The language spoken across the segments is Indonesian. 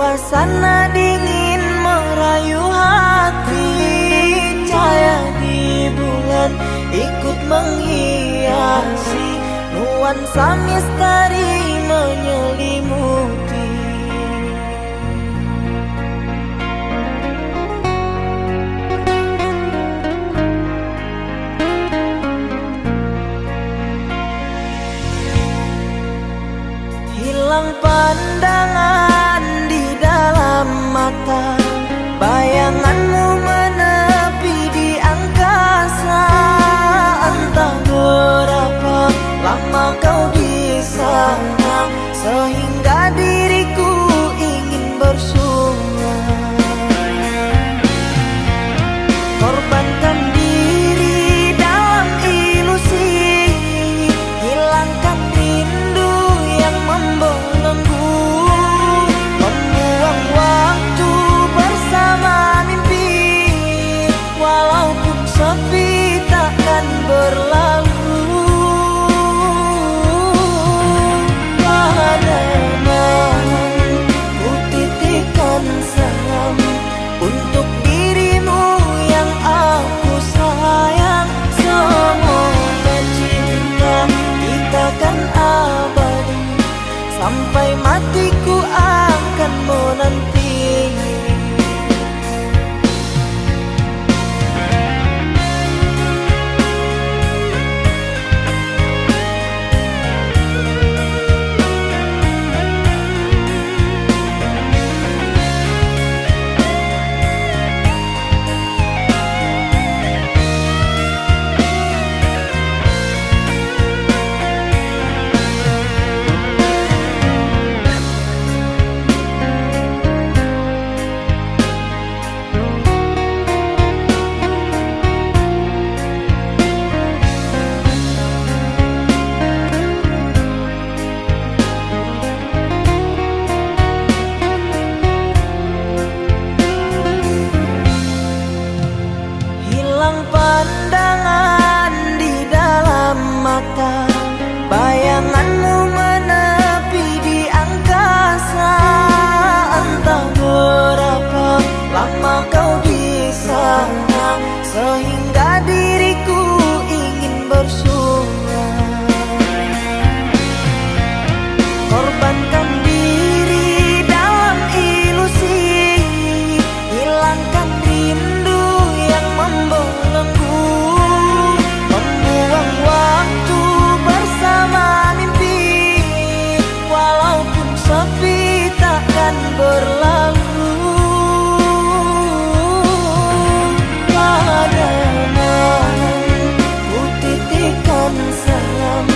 Suasana dingin merayu hati, cahaya di bulan ikut menghiasi, nuansa misteri menyelimuti. Hilang pandangan di dalam mata, bayanganmu menepi di angkasa. Entah berapa lama kau di sana, sehingga diriku ingin bersuara. Korbankan diri dalam ilusi, hilangkan rindu yang membelenggu, membuang waktu bersama mimpi. Walaupun sepi takkan berlalu. Pada malam ku titipkan salam untuk dirimu yang aku sayang. Semoga cinta kita kan abadi, sampai matiku akan menanti. Hilang pandangan di dalam mata, bayanganmu menepi di angkasa. Entah berapa lama kau di sana, sehingga diriku ingin bersuara. Korbankan diri dalam ilusi, hilangkan rindu yang membelenggu, membuang waktu bersama mimpi. Walaupun sepi takkan berlalu. Pada malam ku titipkan salam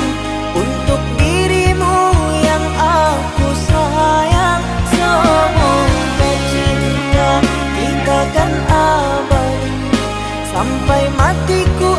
untuk dirimu yang aku sayang. Semoga cinta kita kan abadi, sampai matiku